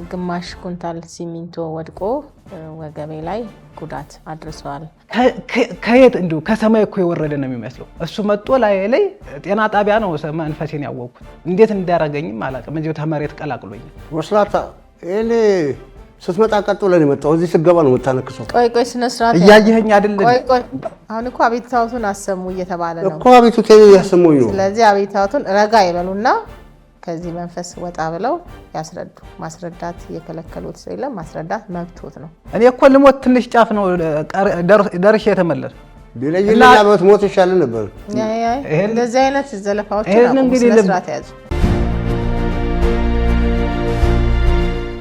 ግማሽ ኩንታል ሲሚንቶ ወድቆ ወገቤ ላይ ጉዳት አድርሷል። ከየት እንዲሁ ከሰማይ እኮ የወረደ ነው የሚመስለው። እሱ መጥቶ ላይ ጤና ጣቢያ ነው መንፈሴን ያወቅኩት። እንዴት እንዳደረገኝም አላውቅም። እዚሁ ተመሬት ቀላቅሎኛል። ወስላታ እኔ ስትመጣ ቀጥ ብለን የመጣው እዚህ ስገባ ነው የምታነክሰው። ቆይ ስነ ስርዓት እያየኸኝ አይደል? ቆይ አሁን እኮ አቤቱታውን አሰሙ እየተባለ ነው እኮ አቤቱታ ያሰሙኝ ነው። ስለዚህ አቤቱታውን ረጋ ይበሉና ከዚህ መንፈስ ወጣ ብለው ያስረዱ። ማስረዳት የከለከሉት ሰው የለም። ማስረዳት መብቶት ነው። እኔ እኮ ልሞት ትንሽ ጫፍ ነው ደርሼ የተመለስኩ። ቢለይልና ሞት ሞት ይሻል ነበር። እንደዚህ አይነት ዘለፋዎች ነው ስለስራት ያዙ።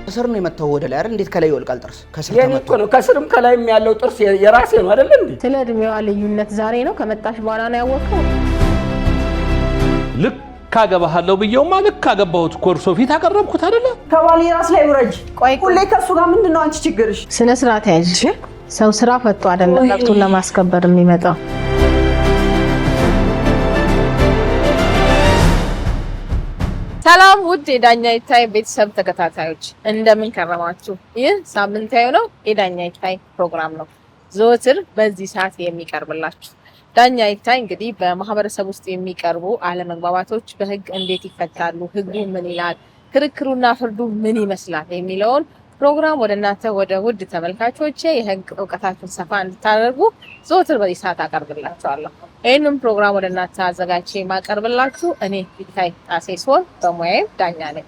ከስር ነው የመጣው ወደ ላይ አይደል? እንዴት ከላይ ይወልቃል ጥርስ? ከስር ተመጥቶ ነው። ከስርም ከላይም ያለው ጥርስ የራሴ ነው አይደል እንዴ? ስለ እድሜዋ ልዩነት ዛሬ ነው ከመጣሽ በኋላ ነው ያወቀው። ልክ ካገባሃለው ብየውማ ልክ ካገባሁት ኮርሶ ፊት አቀረብኩት አይደለ? ከባሌ ራስ ላይ ውረጅ። ሁሌ ከሱ ጋር ምንድነው አንቺ ችግርሽ? ስነ ስርዓት ያዥ። ሰው ስራ ፈቶ አይደለም መብቱን ለማስከበር የሚመጣው። ሰላም ውድ የዳኛ ይታይ ቤተሰብ ተከታታዮች እንደምን ከረማችሁ? ይህ ሳምንታዊ ነው የዳኛ ይታይ ፕሮግራም ነው። ዘወትር በዚህ ሰዓት የሚቀርብላችሁ ዳኛ ይታይ እንግዲህ በማህበረሰብ ውስጥ የሚቀርቡ አለመግባባቶች በህግ እንዴት ይፈታሉ፣ ህጉ ምን ይላል፣ ክርክሩና ፍርዱ ምን ይመስላል የሚለውን ፕሮግራም ወደ እናንተ ወደ ውድ ተመልካቾቼ የህግ እውቀታችሁን ሰፋ እንድታደርጉ ዘወትር በዚህ ሰዓት አቀርብላችኋለሁ። ይህንን ፕሮግራም ወደ እናንተ አዘጋጅቼ የማቀርብላችሁ እኔ ይታይ ጣሴ ሲሆን በሙያዬም ዳኛ ነኝ።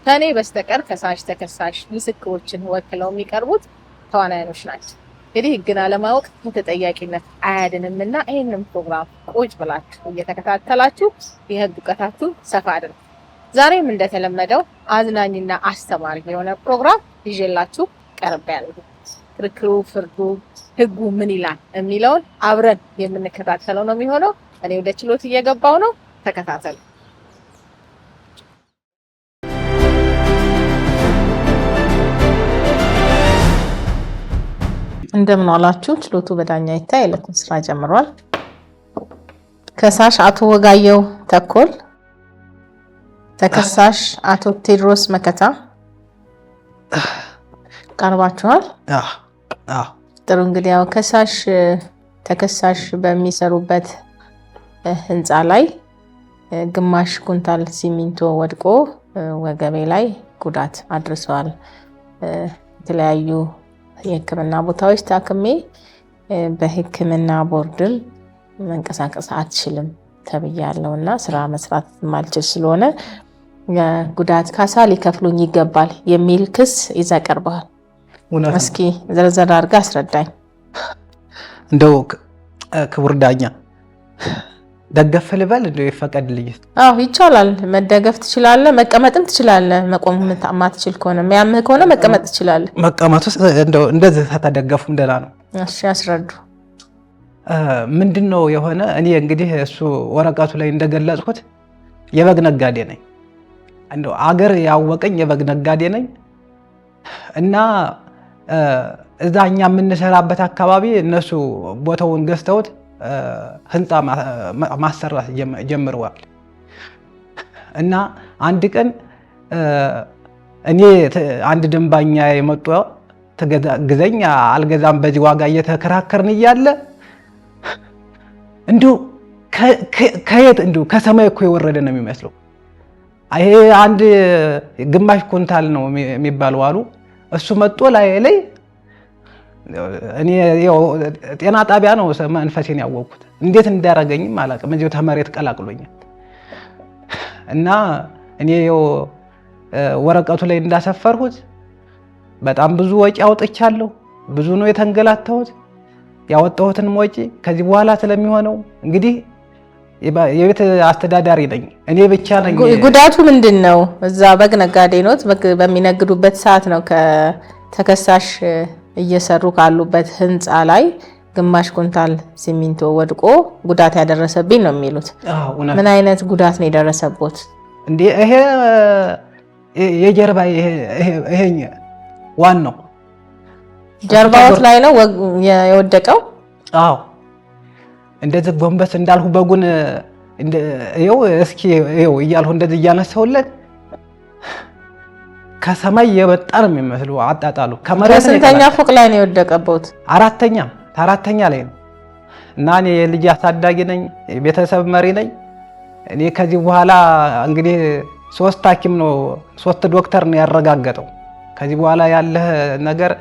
ከእኔ በስተቀር ከሳሽ፣ ተከሳሽ፣ ምስክሮችን ወክለው የሚቀርቡት ተዋናዮች ናቸው። እንግዲህ ህግን አለማወቅ ከተጠያቂነት አያድንምና ይህንን ፕሮግራም ቁጭ ብላችሁ እየተከታተላችሁ የህግ እውቀታችሁን ሰፋ አድርጉ። ዛሬም እንደተለመደው አዝናኝና አስተማሪ የሆነ ፕሮግራም ይዤላችሁ ቀርቤያለሁ። ክርክሩ፣ ፍርዱ፣ ህጉ ምን ይላል የሚለውን አብረን የምንከታተለው ነው የሚሆነው። እኔ ወደ ችሎት እየገባው ነው። ተከታተሉ። እንደምን ዋላችሁ። ችሎቱ በዳኛ ይታይ የዕለቱን ስራ ጀምሯል። ከሳሽ አቶ ወጋየው ተኮል፣ ተከሳሽ አቶ ቴድሮስ መከታ ቀርባችኋል። ጥሩ። እንግዲህ ያው ተከሳሽ በሚሰሩበት ህንፃ ላይ ግማሽ ኩንታል ሲሚንቶ ወድቆ ወገቤ ላይ ጉዳት አድርሰዋል። የተለያዩ የህክምና ቦታዎች ታክሜ በህክምና ቦርድም መንቀሳቀስ አትችልም ተብያለሁ እና ስራ መስራት ማልችል ስለሆነ ጉዳት ካሳ ሊከፍሉኝ ይገባል የሚል ክስ ይዘህ ቀርበሃል። እስኪ ዘርዘር አድርገህ አስረዳኝ። እንደው ክቡር ዳኛ ደገፍ ልበል እንደው ይፈቀድልኝ? አዎ ይቻላል። መደገፍ ትችላለህ፣ መቀመጥም ትችላለህ። መቆም ማትችል ከሆነ የሚያምህ ከሆነ መቀመጥ ትችላለህ። መቀመጡ እንደው እንደዚህ ተደገፉም ደህና ነው። እሺ አስረዱ። ምንድነው የሆነ? እኔ እንግዲህ እሱ ወረቀቱ ላይ እንደገለጽኩት የበግ ነጋዴ ነኝ። እንደው አገር ያወቀኝ የበግ ነጋዴ ነኝ እና እዛኛ የምንሰራበት አካባቢ እነሱ ቦታውን ገዝተውት ህንፃ ማሰራት ጀምረዋል። እና አንድ ቀን እኔ አንድ ደንባኛ የመጣ ግዘኝ አልገዛም በዚህ ዋጋ እየተከራከርን እያለ እንዲሁ ከየት እንዲሁ ከሰማይ እኮ የወረደ ነው የሚመስለው። ይሄ አንድ ግማሽ ኩንታል ነው የሚባለው አሉ። እሱ መጥቶ ላይ እኔ ጤና ጣቢያ ነው መንፈሴን ያወቅኩት። እንዴት እንዳደረገኝም አላውቅም። እዚሁ ተመሬት ቀላቅሎኛል። እና እኔ ወረቀቱ ላይ እንዳሰፈርኩት በጣም ብዙ ወጪ አውጥቻለሁ። ብዙ ነው የተንገላታሁት። ያወጣሁትን ወጪ ከዚህ በኋላ ስለሚሆነው እንግዲህ የቤት አስተዳዳሪ ነኝ እኔ ብቻ ነኝ። ጉዳቱ ምንድነው? እዛ በግ ነጋዴ ነው። በሚነግዱበት ሰዓት ነው ከተከሳሽ እየሰሩ ካሉበት ህንፃ ላይ ግማሽ ኩንታል ሲሚንቶ ወድቆ ጉዳት ያደረሰብኝ ነው የሚሉት። ምን አይነት ጉዳት ነው የደረሰቦት? እንዴ ይሄ የጀርባ ይሄ ዋናው ጀርባዎት ላይ ነው የወደቀው? አዎ እንደዚህ ጎንበስ እንዳልሁ በጉን ይኸው እስኪ ይኸው እያልሁ እንደዚህ እያነሳሁለት ከሰማይ የወጣ ነው የሚመስለው አጣጣሉ። ከመሬት ስንተኛ ፎቅ ላይ ነው የወደቀበት? አራተኛ ላይ ነው። እና እኔ የልጅ አሳዳጊ ነኝ፣ የቤተሰብ መሪ ነኝ። እኔ ከዚህ በኋላ እንግዲህ 3 ሐኪም ነው 3 ዶክተር ነው ያረጋገጠው። ከዚህ በኋላ ያለህ ነገር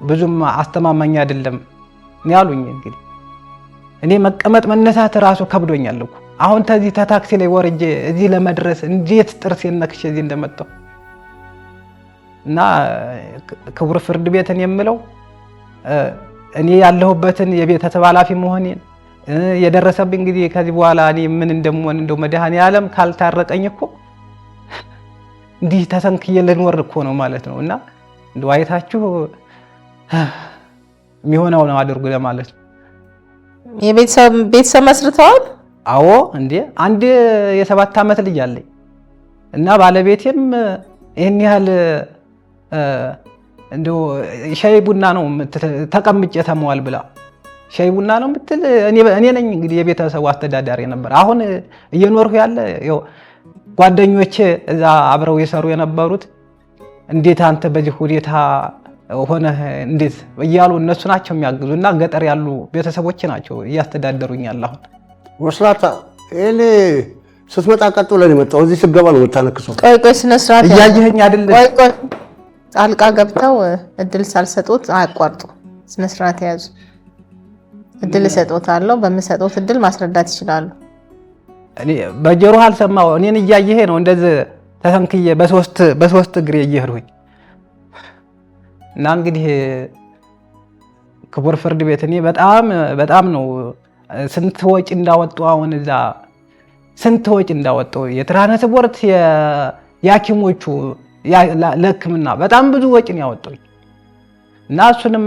ብዙም አስተማማኝ አይደለም ነው ያሉኝ። እንግዲህ እኔ መቀመጥ መነሳት ራሱ ከብዶኛል እኮ አሁን ተዚህ ታክሲ ላይ ወርጄ እዚህ ለመድረስ እንዴት ጥርሴን ነክሼ እዚህ እንደመጣሁ እና ክቡር ፍርድ ቤትን የምለው እኔ ያለሁበትን የቤተሰብ ኃላፊ መሆኔን የደረሰብኝ እንግዲህ ከዚህ በኋላ እኔ ምን እንደምሆን እንደው መድኃኔዓለም ካልታረቀኝ እኮ እንዲህ ተሰንክዬ ልኖር እኮ ነው ማለት ነው። እና እንደው አይታችሁ የሚሆነው ነው አድርጉ ለማለት ነው። ቤተሰብ መስርተዋል? አዎ እንዴ አንድ የ7 ዓመት ልጅ አለኝ እና ባለቤቴም ይሄን ያህል እንደው ሻይ ቡና ነው ተቀምጬ ተመዋል ብላ ሻይ ቡና ነው የምትል እኔ ነኝ እንግዲህ የቤተሰቡ አስተዳዳሪ ነበር። አሁን እየኖርሁ ያለ ያው ጓደኞቼ እዛ አብረው የሰሩ የነበሩት እንዴት አንተ በዚህ ሁኔታ ሆነ እንዴት እያሉ እነሱ ናቸው የሚያግዙ እና ገጠር ያሉ ቤተሰቦች ናቸው እያስተዳደሩኛል። አሁን ወስላታ እኔ ስትመጣ ቀጥ ብለን የመጣው እዚህ ስገባ ነው የምታነክሰው። ቆይ ስነ ስርዓት እያየኸኝ አይደል? ቆይ ጣልቃ ገብተው እድል ሳልሰጡት አያቋርጡ። ስነ ስርዓት ያዙ። እድል እሰጦታለሁ። በምሰጦት እድል ማስረዳት ይችላሉ። እኔ በጆሮህ አልሰማው። እኔን እያየኸኝ ነው እንደዚህ ተሰንክዬ በሶስት እግሬ እየሄድኩኝ እና እንግዲህ ክቡር ፍርድ ቤት እኔ በጣም ነው ስንት ወጪ እንዳወጡ አሁን እዛ ስንት ወጪ እንዳወጡ የትራንስፖርት የሐኪሞቹ ለሕክምና በጣም ብዙ ወጪ ነው ያወጡኝ እና እሱንም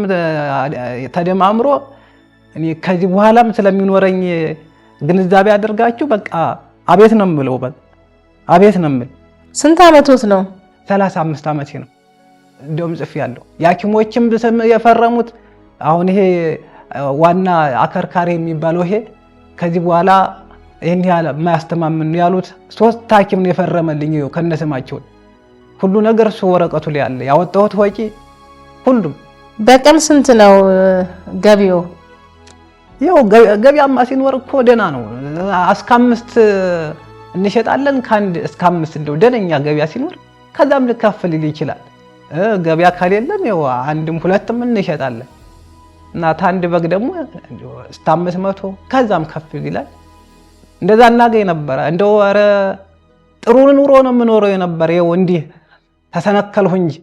ተደማምሮ እኔ ከዚህ በኋላም ስለሚኖረኝ ግንዛቤ አድርጋችሁ በቃ አቤት ነው የምለው። በቃ አቤት ነው የምል። ስንት ዓመቶት ነው? 35 ዓመቴ ነው። እንደውም ጽፌያለሁ። የሐኪሞችም የፈረሙት አሁን ይሄ ዋና አከርካሪ የሚባለው ይሄ ከዚህ በኋላ ይሄን ያህል የማያስተማምን ያሉት 3 ሐኪም ነው የፈረመልኝ ከነስማቸው ሁሉ ነገር እሱ ወረቀቱ ላይ አለ። ያወጣሁት ወጪ ሁሉም። በቀን ስንት ነው ገቢው? ያው ገቢያማ ሲኖር እኮ ደህና ነው። እስከ 5 እንሸጣለን። ከ1 እስከ 5 እንደው ደህነኛ ገቢያ ሲኖር ከዛም ልካፈል ይችላል። ገቢያ ከሌለም ያው 1ም 2ም እንሸጣለን እና ታንድ በግ ደግሞ እስከ 500 ከዛም ከፍ ይላል። እንደዛ እናገኝ ነበር። እንደው ኧረ ጥሩ ኑሮ ነው የምኖረው የነበረ። ያው እንዲህ ተሰነከልሁ እንጂ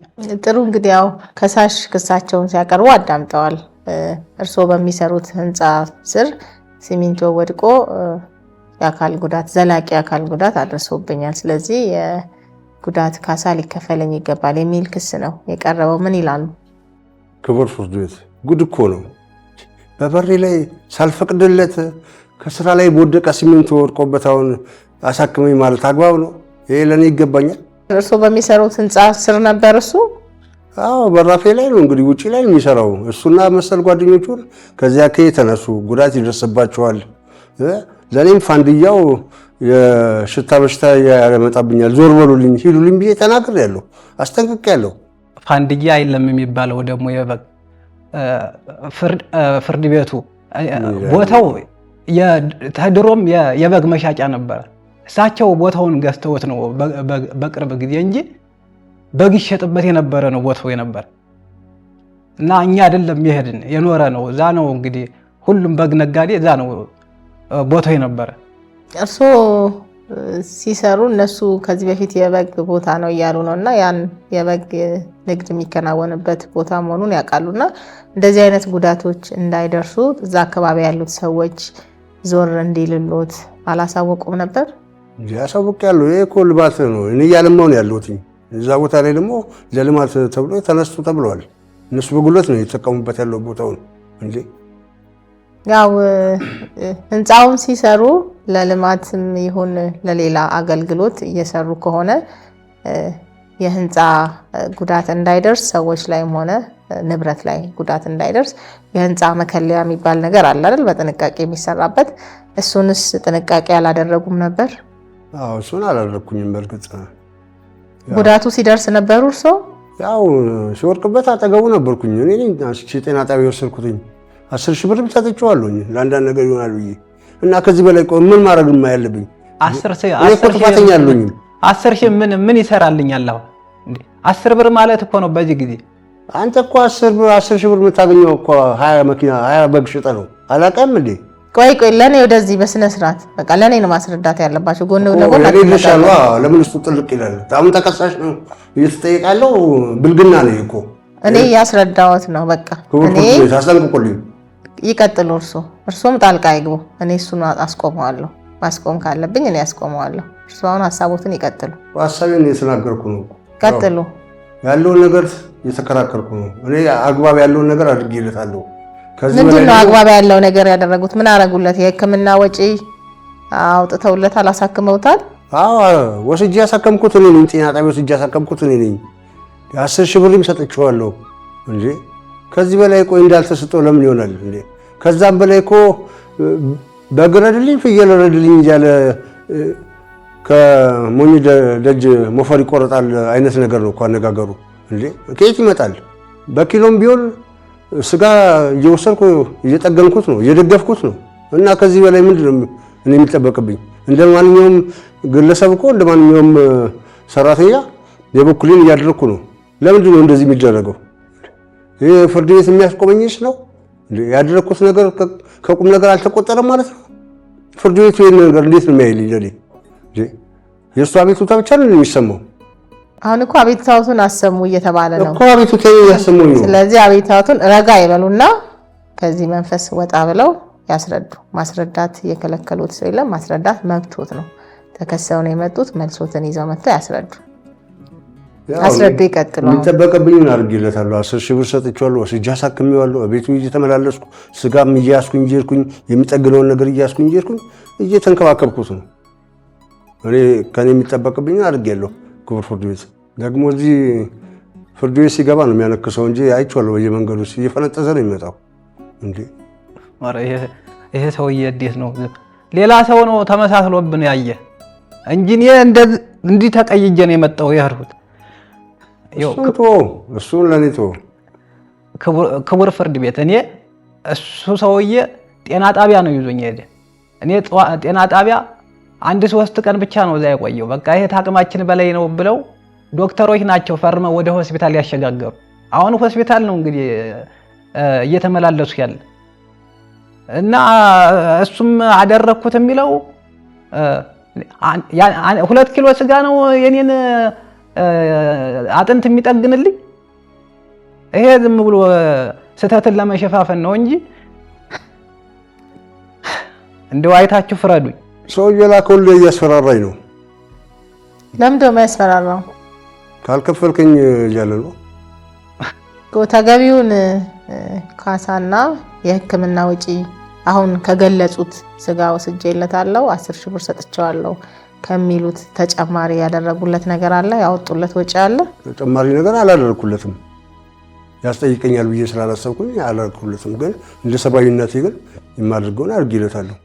ጥሩ። እንግዲህ ያው ከሳሽ ክሳቸውን ሲያቀርቡ አዳምጠዋል። እርስዎ በሚሰሩት ህንፃ ስር ሲሚንቶ ወድቆ የአካል ጉዳት ዘላቂ የአካል ጉዳት አድርሶብኛል፣ ስለዚህ የጉዳት ካሳ ሊከፈለኝ ይገባል የሚል ክስ ነው የቀረበው። ምን ይላሉ? ክቡር ፍርድ ቤት ጉድ እኮ ነው። በበሬ ላይ ሳልፈቅድለት ከስራ ላይ በወደቀ ሲሚንቶ ወድቆበት አሁን አሳክመኝ ማለት አግባብ ነው? ይሄ ለእኔ ይገባኛል? እርስዎ በሚሰሩት ህንፃ ስር ነበር እሱ? አዎ በራፌ ላይ ነው እንግዲህ ውጪ ላይ የሚሰራው እሱና መሰል ጓደኞቹን ከዚያ የተነሱ ጉዳት ይደርስባቸዋል። ለእኔም ፋንድያው የሽታ በሽታ ያመጣብኛል፣ ዞር በሉልኝ ሂዱልኝ ብዬ ተናግሬያለሁ፣ አስጠንቅቄያለሁ። ፋንድያ የለም የሚባለው ደግሞ የበግ ፍርድ ቤቱ ቦታው ተድሮም የበግ መሻጫ ነበረ። እሳቸው ቦታውን ገዝተውት ነው በቅርብ ጊዜ እንጂ በግ ይሸጥበት የነበረ ነው ቦታው የነበረ እና እኛ አይደለም የሄድን የኖረ ነው። እዛ ነው እንግዲህ ሁሉም በግ ነጋዴ እዛ ነው ቦታው የነበረ። እርስዎ ሲሰሩ እነሱ ከዚህ በፊት የበግ ቦታ ነው እያሉ ነው እና ያን የበግ ንግድ የሚከናወንበት ቦታ መሆኑን ያውቃሉና እንደዚህ አይነት ጉዳቶች እንዳይደርሱ እዛ አካባቢ ያሉት ሰዎች ዞር እንዲልሎት አላሳወቁም ነበር? ያሳውቃሉ። ይሄ እኮ ልማት ነው። እኔ እያለማሁ ነው ያለሁት። እዛ ቦታ ላይ ደግሞ ለልማት ተብሎ ተነስቶ ተብለዋል። እነሱ በጉልበት ነው የተጠቀሙበት ያለው ቦታውን እንጂ ያው ህንፃውን ሲሰሩ ለልማትም ይሁን ለሌላ አገልግሎት እየሰሩ ከሆነ የህንፃ ጉዳት እንዳይደርስ ሰዎች ላይም ሆነ ንብረት ላይ ጉዳት እንዳይደርስ የህንፃ መከለያ የሚባል ነገር አለ አይደል? በጥንቃቄ የሚሰራበት። እሱንስ ጥንቃቄ አላደረጉም ነበር? አዎ እሱን አላደረኩኝም። በእርግጥ ጉዳቱ ሲደርስ ነበሩ እርሶ? ያው ሲወርቅበት አጠገቡ ነበርኩኝ። እኔ ጤና ጣቢያ የወሰድኩትኝ 10 ሺህ ብርም ሰጥቼዋለሁ ለአንዳንድ ነገር ይሆናል ብዬ እና ከዚህ በላይ ምን ማድረግ ያለብኝ? 10 ጥፋተኛ አለኝም። 10 ሺህ ምን ይሰራልኛል? አሁን እንዴ 10 ብር ማለት እኮ ነው በዚህ ጊዜ። አንተ እኮ 10 ሺህ ብር የምታገኘው እኮ 20 መኪና 20 በግ ሽጠህ ነው። አላውቅም እንዴ? ቆይ ለኔ ወደዚህ በስነ ስርዓት በቃ ለኔ ነው ማስረዳት ያለባችሁ። ጎን ለጎን ለምን እሱ ጥልቅ ይላል? አሁን ተከሳሽ ነው እየተጠየቃለው። ብልግና ነው እኮ። እኔ ያስረዳሁት ነው በቃ። እኔ ታስጠንቅቁልኝ። ይቀጥሉ እርሶም ጣልቃ ይግቡ። እኔ እሱን አስቆመዋለሁ። ማስቆም ካለብኝ እኔ አስቆመዋለሁ። እርሶ አሁን ሀሳቦትን ይቀጥሉ። ሀሳቤን የተናገርኩ ነው። ቀጥሉ። ያለውን ነገር እየተከራከርኩ ነው። እኔ አግባብ ያለውን ነገር አድርጌለታለሁ። ምንድን ነው አግባብ ያለው ነገር ያደረጉት? ምን አረጉለት? የሕክምና ወጪ አውጥተውለታል? አሳክመውታል? አዎ ወስጄ ያሳከምኩት እኔ ነኝ። ጤና ጣቢያ ወስጄ ያሳከምኩት እኔ ነኝ። 10 ሺህ ብርም ሰጥቼዋለሁ እንዴ። ከዚህ በላይ ቆይ እንዳልተሰጠው ለምን ይሆናል እንዴ? ከዛም በላይ እኮ በግ ረድልኝ ፍየል ረድልኝ እያለ ከሞኝ ደጅ ሞፈር ይቆረጣል አይነት ነገር ነው እኮ አነጋገሩ እንዴ። ከየት ይመጣል? በኪሎም ቢሆን ስጋ እየወሰድኩ እየጠገንኩት ነው እየደገፍኩት ነው። እና ከዚህ በላይ ምንድነው እኔ የሚጠበቅብኝ? እንደማንኛውም ግለሰብ እኮ እንደማንኛውም ሰራተኛ የበኩሌን እያደረኩ ነው። ለምንድን ነው እንደዚህ የሚደረገው? ይሄ ፍርድ ቤት የሚያስቆመኝስ ነው? ያደረኩት ነገር ከቁም ነገር አልተቆጠረም ማለት ነው? ፍርድ ቤቱ ይሄን ነገር እንዴት ነው የሚያይልኝ? ለኔ የእሱ አቤቱታ ብቻ ነው የሚሰማው። አሁን እኮ አቤቱታውን አሰሙ እየተባለ ነው እኮ። አቤቱታውን ያሰሙኝ ነው። ስለዚህ አቤቱታውን ረጋ ይበሉና ከዚህ መንፈስ ወጣ ብለው ያስረዱ። ማስረዳት የከለከሉት ሰው የለም። ማስረዳት መብቶት ነው። ተከሰው ነው የመጡት። መልሶትን ይዘው መጥተው ያስረዱ። አስረዱ። ይቀጥሉ። የሚጠበቅብኝን አድርጌለታለሁ። 10 ሺህ ብር ሰጥቼዋለሁ። ወስጄ አሳክሜዋለሁ። ቤቱ እየተመላለስኩ ስጋም እያስኩኝ እየሄድኩኝ የሚጠግነውን ነገር እያስኩኝ እየሄድኩኝ እየተንከባከብኩት ነው። እኔ ከኔ የሚጠበቅብኝን አድርጌለሁ። ክቡር ፍርድ ቤት ደግሞ እዚህ ፍርድ ቤት ሲገባ ነው የሚያነክሰው እንጂ አይቼዋለሁ። በየመንገዱ እየፈነጠዘ ነው የሚመጣው እንዴ። ኧረ ይሄ ሰውዬ እንዴት ነው? ሌላ ሰው ነው ተመሳስሎብን ያየ እንጂ እኔ እንዲህ ተቀይጄ ነው የመጣው ያርሁት። እሱን ለኔ ተወው። ክቡር ፍርድ ቤት እኔ እሱ ሰውዬ ጤና ጣቢያ ነው ይዞኝ ሄደ። እኔ ጤና ጣቢያ 1-3 ቀን ብቻ ነው እዛ የቆየው። በቃ ይሄ ታቅማችን በላይ ነው ብለው ዶክተሮች ናቸው ፈርመው ወደ ሆስፒታል ያሸጋገሩ። አሁን ሆስፒታል ነው እንግዲህ እየተመላለሱ ያለ እና እሱም አደረኩት የሚለው 2 ኪሎ ስጋ ነው የኔን አጥንት የሚጠግንልኝ። ይሄ ዝም ብሎ ስተትን ለመሸፋፈን ነው እንጂ እንደው አይታችሁ ፍረዱኝ። ሰውዬው ላከውልህ እያስፈራራኝ ነው። ለምን ደሞ ያስፈራራው? ካልከፈልከኝ እያለ ነው። ተገቢውን ካሳና የሕክምና ወጪ አሁን ከገለጹት ስጋ ወስጄለታለሁ 10 ሺህ ብር ሰጥቼዋለሁ ከሚሉት ተጨማሪ ያደረጉለት ነገር አለ? ያወጡለት ወጪ አለ? ተጨማሪ ነገር አላደረኩለትም። ያስጠይቀኛል ብዬ ስላላሰብኩኝ አላደረኩለትም። ግን እንደ ሰብአዊነቴ ግን የማደርገውን አድርጌለታለሁ።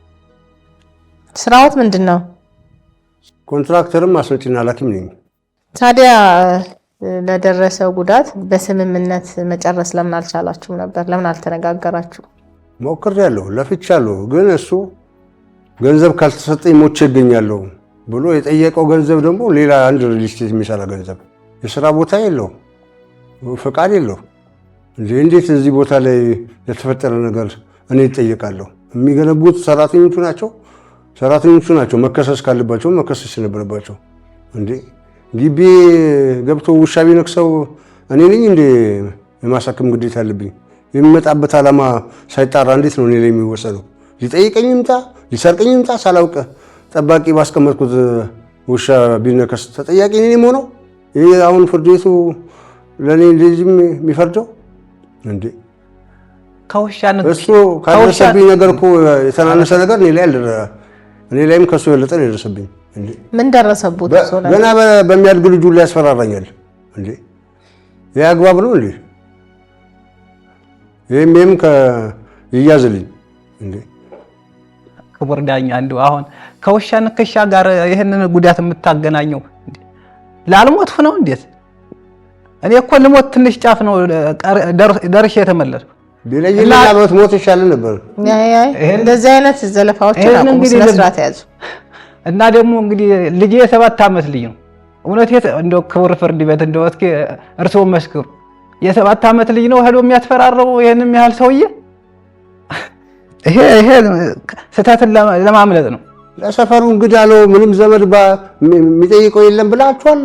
ስራዎት ምንድን ነው? ኮንትራክተርም አስመጪና ላኪም ነኝ። ታዲያ ለደረሰው ጉዳት በስምምነት መጨረስ ለምን አልቻላችሁም ነበር? ለምን አልተነጋገራችሁ? ሞክሬያለሁ፣ ለፍቻለሁ። ግን እሱ ገንዘብ ካልተሰጠኝ ሞቼ እገኛለሁ ብሎ የጠየቀው ገንዘብ ደግሞ ሌላ አንድ ሪል ስቴት የሚሰራ ገንዘብ፣ የስራ ቦታ የለው፣ ፈቃድ የለው። እንዴት እዚህ ቦታ ላይ ለተፈጠረ ነገር እኔ እጠየቃለሁ? የሚገነቡት ሰራተኞቹ ናቸው። መከሰስ ካለባቸው መከሰስ ነበረባቸው። እንዴ ግቢ ገብቶ ውሻ ቢነክሰው እኔ ነኝ እንዴ የማሳከም ግዴታ አለብኝ? የሚመጣበት ዓላማ ሳይጣራ እንዴት ነው እኔ ላይ የሚወሰነው? ሊጠይቀኝ ይምጣ ሊሰርቀኝ ይምጣ ሳላውቅ ጠባቂ ባስቀመጥኩት ውሻ ቢነከስ ተጠያቂ ነኝ ሆነው? ይሄ አሁን ፍርድ ቤቱ ለኔ እንደዚህ የሚፈርደው እንዴ? እሱ ካደረሰብኝ ነገር እኮ የተናነሰ ነገር እኔ ላይም ከሱ የበለጠ ነው የደረሰብኝ። ምን ደረሰቡት? ገና በሚያድግ ልጁ ላይ ያስፈራራኛል እንዴ? ይሄ አግባብ ነው እንዴ? ይሄም ይያዝልኝ እንዴ? ክቡር ዳኛ እንደው አሁን ከውሻ ንክሻ ጋር ይሄንን ጉዳት የምታገናኘው ላልሞት ነው እንዴት? እኔ እኮ ልሞት ትንሽ ጫፍ ነው ደርሼ የተመለስኩ። ቢለይና ሞት ይሻል ነበር። እንደዚህ አይነት ዘለፋዎችን አቁሙ፣ ስነ ስርዓት ያዙ። እና ደግሞ እንግዲህ ልጄ የ7 ዓመት ልጅ ነው። እውነት እንደው ክቡር ፍርድ ቤት እንደው እስኪ እርስዎ መስክሩ። የ7 ዓመት ልጅ ነው ሄዶ የሚያስፈራረው ይሄንም ያህል ሰውዬ? ይሄ ስህተትን ለማምለጥ ነው። ለሰፈሩ እንግዲህ አለው ምንም ዘመድ የሚጠይቀው የለም ብላችኋል።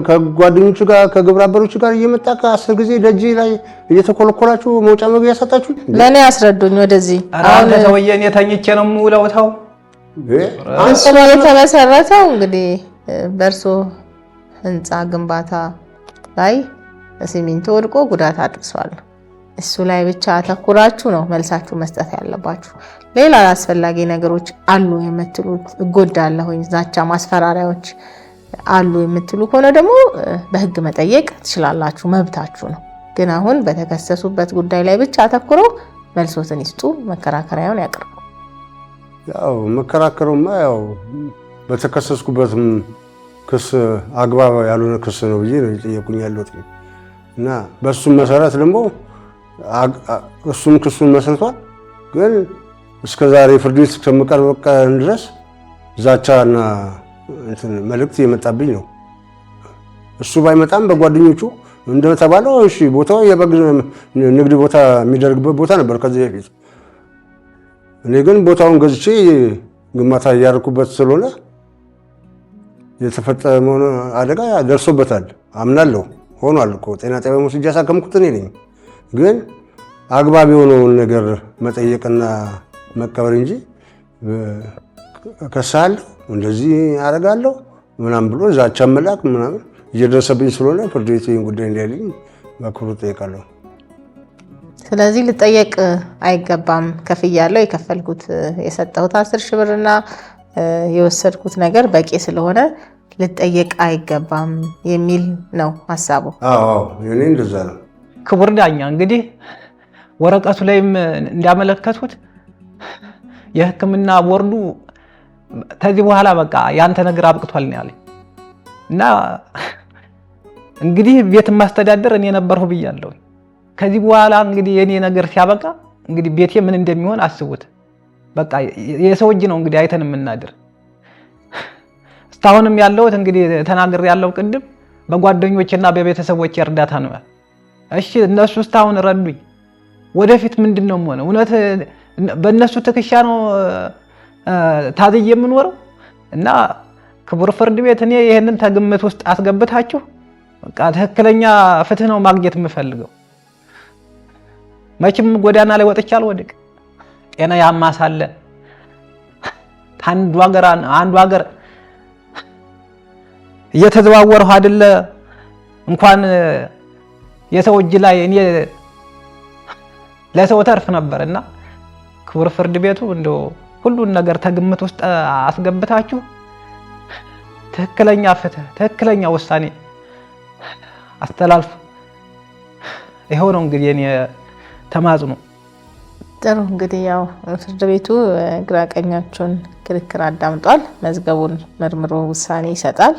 ከጓደኞቹ ጋር ከግብረ አበሮቹ ጋር እየመጣ ከ10 ጊዜ ደጅ ላይ እየተኮለኮላችሁ መውጫ መግቢያ ያሳጣችሁ። ለኔ አስረዱኝ። ወደዚህ አሁን ሰውዬ እኔ ተኝቼ ነው የምውለው። ተው እሱ የተመሰረተው እንግዲህ በእርሶ ህንፃ ግንባታ ላይ ሲሚንቶ ወድቆ ጉዳት አድርሷል። እሱ ላይ ብቻ አተኩራችሁ ነው መልሳችሁ መስጠት ያለባችሁ። ሌላ አስፈላጊ ነገሮች አሉ የምትሉት እጎዳለሁኝ፣ ዛቻ፣ ማስፈራሪያዎች አሉ የምትሉ ከሆነ ደግሞ በህግ መጠየቅ ትችላላችሁ፣ መብታችሁ ነው። ግን አሁን በተከሰሱበት ጉዳይ ላይ ብቻ አተኩረው መልሶትን ይስጡ፣ መከራከሪያውን ያቅርቡ። ያው መከራከሩማ ያው በተከሰስኩበትም ክስ አግባብ ያልሆነ ክስ ነው ብዬ ነው የጠየቁኝ ያለሁት እና በሱም መሰረት ደግሞ እሱም ክሱን መስርቷል። ግን እስከዛሬ ፍርድ ቤት እስከምቀርብ ቀን ድረስ ዛቻና መልእክት የመጣብኝ ነው። እሱ ባይመጣም በጓደኞቹ እንደተባለው እሺ፣ ቦታው የበግ ንግድ ቦታ የሚደረግበት ቦታ ነበር ከዚህ በፊት። እኔ ግን ቦታውን ገዝቼ ግንባታ እያደረኩበት ስለሆነ የተፈጠመው አደጋ ደርሶበታል አምናለሁ። ሆኗል እኮ ጤና ጣቢያ ወስጄ ያሳከምኩት እኔ ነኝ። ግን አግባብ የሆነውን ነገር መጠየቅና መቀበል እንጂ ከሳለሁ እንደዚህ አደርጋለሁ ምናምን ብሎ ዛቻ መላክ ምናምን እየደረሰብኝ ስለሆነ ፍርድ ቤት ይህን ጉዳይ እንዲያልኝ በአክብሮት እጠይቃለሁ። ስለዚህ ልጠየቅ አይገባም። ከፍያለሁ፣ የከፈልኩት የሰጠሁት 10 ሺህ ብርና የወሰድኩት ነገር በቂ ስለሆነ ልጠየቅ አይገባም የሚል ነው ሀሳቡ። አዎ እኔ እንደዛ ነው። ክቡር ዳኛ እንግዲህ ወረቀቱ ላይም እንዳመለከቱት የሕክምና ቦርዱ ከዚህ በኋላ በቃ ያንተ ነገር አብቅቷል ነው ያለኝ እና እንግዲህ ቤት ማስተዳደር እኔ ነበርሁ ብያለሁ። ከዚህ በኋላ እንግዲህ የኔ ነገር ሲያበቃ እንግዲህ ቤቴ ምን እንደሚሆን አስቡት። በቃ የሰው እጅ ነው እንግዲህ አይተን የምናድር። እስካሁንም ያለሁት እንግዲህ ተናግሬ ያለው ቅድም በጓደኞቼና በቤተሰቦቼ እርዳታ ነው። እሺ እነሱ እስካሁን ረዱኝ። ወደፊት ምንድነው ሆነ? እውነት በእነሱ ትከሻ ነው ታዝዬ የምኖረው? እና ክቡር ፍርድ ቤት እኔ ይሄንን ተግምት ውስጥ አስገብታችሁ በቃ ትክክለኛ ፍትህ ነው ማግኘት የምፈልገው። መቼም ጎዳና ላይ ወጥቻል ወድቅ ጤና ያማሳለ አንዱ ሀገር እየተዘዋወርሁ አይደለ እንኳን የሰው እጅ ላይ እኔ ለሰው ተርፍ ነበርና ክቡር ፍርድ ቤቱ እንደው ሁሉን ነገር ተግምት ውስጥ አስገብታችሁ ትክክለኛ ፍትህ፣ ትክክለኛ ውሳኔ አስተላልፉ። ይሄው ነው እንግዲህ እኔ ተማጽኖ። ጥሩ እንግዲህ ያው ፍርድ ቤቱ ግራ ቀኛቸውን ክርክር አዳምጧል። መዝገቡን መርምሮ ውሳኔ ይሰጣል።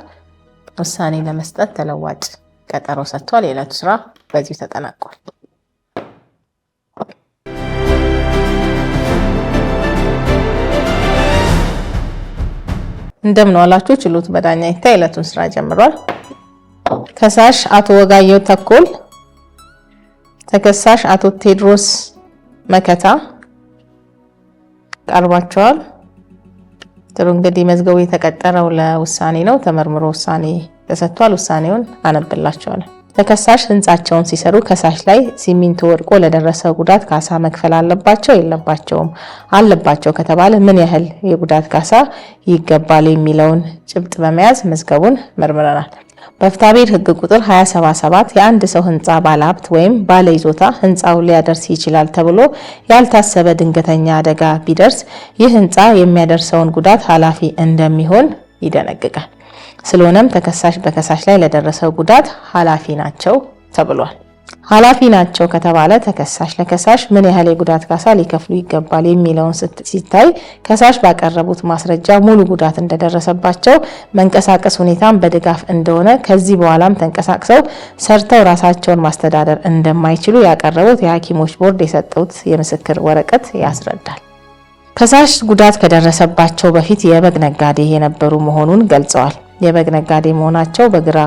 ውሳኔ ለመስጠት ተለዋጭ ቀጠሮ ሰጥቷል። የዕለቱ ስራ በዚሁ ተጠናቋል። እንደምን ዋላችሁ። ችሎት በዳኛ ይታይ የዕለቱን ስራ ጀምሯል። ከሳሽ አቶ ወጋየሁ ተኮል፣ ተከሳሽ አቶ ቴድሮስ መከታ ቀርባቸዋል። ጥሩ እንግዲህ መዝገቡ የተቀጠረው ለውሳኔ ነው። ተመርምሮ ውሳኔ ተሰጥቷል። ውሳኔውን አነብላቸዋለሁ። ተከሳሽ ህንጻቸውን ሲሰሩ ከሳሽ ላይ ሲሚንቶ ወድቆ ለደረሰው ጉዳት ካሳ መክፈል አለባቸው የለባቸውም? አለባቸው ከተባለ ምን ያህል የጉዳት ካሳ ይገባል የሚለውን ጭብጥ በመያዝ መዝገቡን መርምረናል። በፍትሐብሔር ህግ ቁጥር 277 የአንድ ሰው ህንጻ ባለሀብት ወይም ባለይዞታ ህንጻው ሊያደርስ ይችላል ተብሎ ያልታሰበ ድንገተኛ አደጋ ቢደርስ ይህ ህንጻ የሚያደርሰውን ጉዳት ኃላፊ እንደሚሆን ይደነግጋል። ስለሆነም ተከሳሽ በከሳሽ ላይ ለደረሰው ጉዳት ኃላፊ ናቸው ተብሏል። ኃላፊ ናቸው ከተባለ ተከሳሽ ለከሳሽ ምን ያህል የጉዳት ካሳ ሊከፍሉ ይገባል የሚለውን ሲታይ ከሳሽ ባቀረቡት ማስረጃ ሙሉ ጉዳት እንደደረሰባቸው መንቀሳቀስ ሁኔታን በድጋፍ እንደሆነ ከዚህ በኋላም ተንቀሳቅሰው ሰርተው ራሳቸውን ማስተዳደር እንደማይችሉ ያቀረቡት የሐኪሞች ቦርድ የሰጠውት የምስክር ወረቀት ያስረዳል። ከሳሽ ጉዳት ከደረሰባቸው በፊት የበግ ነጋዴ የነበሩ መሆኑን ገልጸዋል። የበግ ነጋዴ መሆናቸው በግራ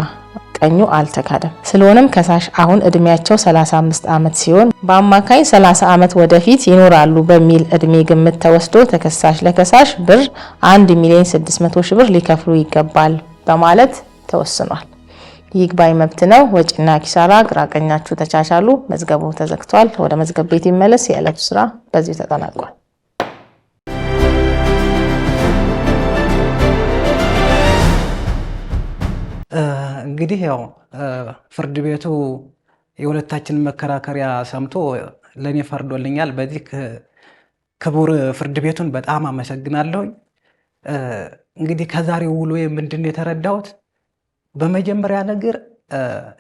ቀኙ አልተካደም። ስለሆነም ከሳሽ አሁን እድሜያቸው 35 ዓመት ሲሆን በአማካይ 30 ዓመት ወደፊት ይኖራሉ በሚል እድሜ ግምት ተወስዶ ተከሳሽ ለከሳሽ ብር 1,600,000 ብር ሊከፍሉ ይገባል በማለት ተወስኗል። ይግባኝ መብት ነው። ወጪና ኪሳራ ግራቀኛችሁ ተቻቻሉ። መዝገቡ ተዘግቷል። ወደ መዝገብ ቤት ይመለስ። የዕለቱ ስራ በዚህ ተጠናቋል። እንግዲህ ያው ፍርድ ቤቱ የሁለታችን መከራከሪያ ሰምቶ ለኔ ፈርዶልኛል። በዚህ ክቡር ፍርድ ቤቱን በጣም አመሰግናለሁ። እንግዲህ ከዛሬው ውሎ ምንድነው የተረዳሁት? በመጀመሪያ ነገር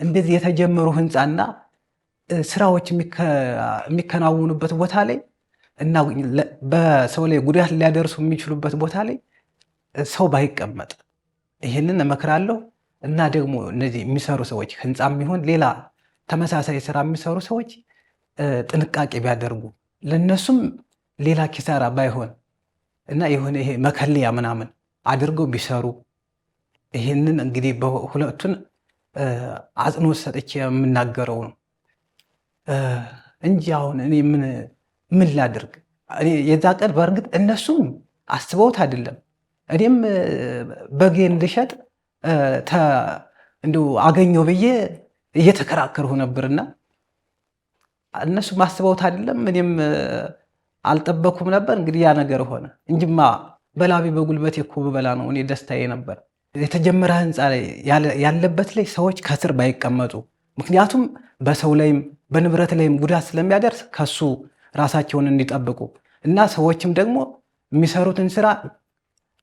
እንደዚህ የተጀመሩ ህንፃና ስራዎች የሚከናወኑበት ቦታ ላይ እና በሰው ላይ ጉዳት ሊያደርሱ የሚችሉበት ቦታ ላይ ሰው ባይቀመጥ ይሄንን እመክራለሁ። እና ደግሞ እነዚህ የሚሰሩ ሰዎች ህንፃም ይሁን ሌላ ተመሳሳይ ስራ የሚሰሩ ሰዎች ጥንቃቄ ቢያደርጉ ለነሱም ሌላ ኪሳራ ባይሆን እና የሆነ ይሄ መከለያ ምናምን አድርገው ቢሰሩ ይሄንን እንግዲህ በሁለቱን አጽንኦት ሰጥቼ የምናገረው ነው እንጂ አሁን እኔ ምን ላድርግ? እኔ የዛ ቀን በእርግጥ እነሱም አስበውት አይደለም። እኔም በጌ እንድሸጥ እንደው አገኘው ብዬ እየተከራከርሁ ነበርና እነሱ ማስበውት አይደለም፣ እኔም አልጠበኩም ነበር። እንግዲህ ያ ነገር ሆነ እንጂማ በላቢ በጉልበቴ እኮ በላ ነው እኔ ደስታዬ ነበር። የተጀመረ ህንፃ ላይ ያለበት ላይ ሰዎች ከስር ባይቀመጡ፣ ምክንያቱም በሰው ላይም በንብረት ላይም ጉዳት ስለሚያደርስ ከሱ ራሳቸውን እንዲጠብቁ እና ሰዎችም ደግሞ የሚሰሩትን ስራ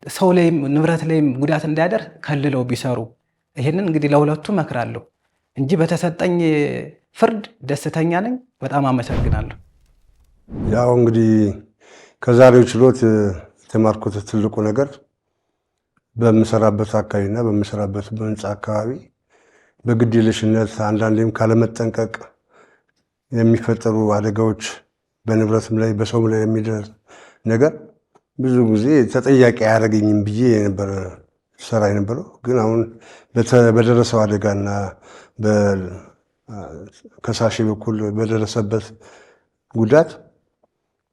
ሰው ላይም ንብረት ላይም ጉዳት እንዳያደርስ ከልለው ቢሰሩ ይሄንን እንግዲህ ለሁለቱ መክራለሁ እንጂ በተሰጠኝ ፍርድ ደስተኛ ነኝ። በጣም አመሰግናለሁ። ያው እንግዲህ ከዛሬው ችሎት የተማርኩት ትልቁ ነገር በምሰራበት አካባቢና በምሰራበት ህንፃ አካባቢ በግዴለሽነት አንዳንዴም ካለመጠንቀቅ የሚፈጠሩ አደጋዎች በንብረትም ላይ በሰውም ላይ የሚደርስ ነገር ብዙ ጊዜ ተጠያቂ አያደርገኝም ብዬ ነበር ሰራ የነበረው። ግን አሁን በደረሰው አደጋና በከሳሽ በኩል በደረሰበት ጉዳት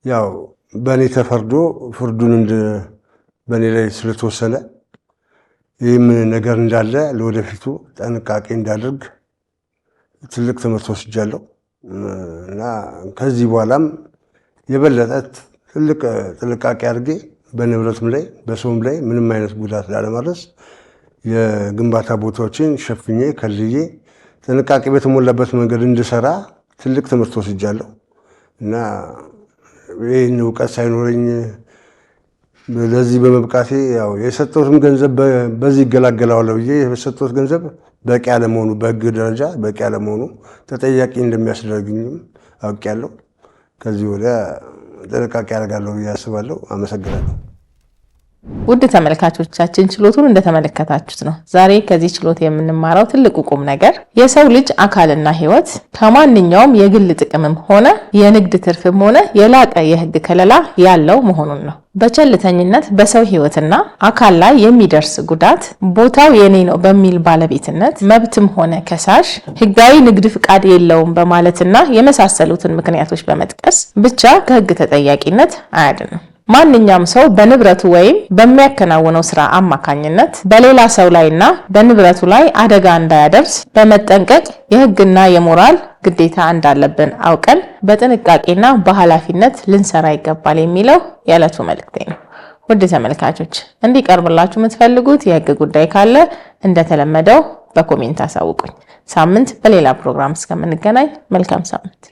ያው በእኔ ተፈርዶ ፍርዱን በእኔ ላይ ስለተወሰነ ይህም ነገር እንዳለ ለወደፊቱ ጥንቃቄ እንዳደርግ ትልቅ ትምህርት ወስጃለሁ እና ከዚህ በኋላም የበለጠ ትልቅ ጥንቃቄ አድርጌ በንብረትም ላይ በሰውም ላይ ምንም አይነት ጉዳት ላለማድረስ የግንባታ ቦታዎችን ሸፍኜ ከልዬ ጥንቃቄ በተሞላበት መንገድ እንድሰራ ትልቅ ትምህርት ወስጃለሁ እና ይህን እውቀት ሳይኖረኝ ለዚህ በመብቃቴ ያው የሰጠሁትም ገንዘብ በዚህ ይገላገላዋለሁ ብዬ የሰጠሁት ገንዘብ በቂ አለመሆኑ በህግ ደረጃ በቂ አለመሆኑ ተጠያቂ እንደሚያስደርግኝም አውቄያለሁ። ከዚህ ወዲያ ጥንቃቄ አደርጋለሁ ብዬ አስባለሁ። አመሰግናለሁ። ውድ ተመልካቾቻችን ችሎቱን እንደተመለከታችሁት ነው። ዛሬ ከዚህ ችሎት የምንማረው ትልቁ ቁም ነገር የሰው ልጅ አካልና ህይወት ከማንኛውም የግል ጥቅምም ሆነ የንግድ ትርፍም ሆነ የላቀ የህግ ከለላ ያለው መሆኑን ነው። በቸልተኝነት በሰው ህይወትና አካል ላይ የሚደርስ ጉዳት ቦታው የኔ ነው በሚል ባለቤትነት መብትም ሆነ ከሳሽ ህጋዊ ንግድ ፍቃድ የለውም በማለትና የመሳሰሉትን ምክንያቶች በመጥቀስ ብቻ ከህግ ተጠያቂነት አያድንም። ማንኛውም ሰው በንብረቱ ወይም በሚያከናውነው ስራ አማካኝነት በሌላ ሰው ላይና በንብረቱ ላይ አደጋ እንዳያደርስ በመጠንቀቅ የህግና የሞራል ግዴታ እንዳለብን አውቀን በጥንቃቄና በኃላፊነት ልንሰራ ይገባል የሚለው የዕለቱ መልእክቴ ነው። ውድ ተመልካቾች እንዲቀርብላችሁ የምትፈልጉት የህግ ጉዳይ ካለ እንደተለመደው በኮሜንት አሳውቁኝ። ሳምንት በሌላ ፕሮግራም እስከምንገናኝ መልካም ሳምንት።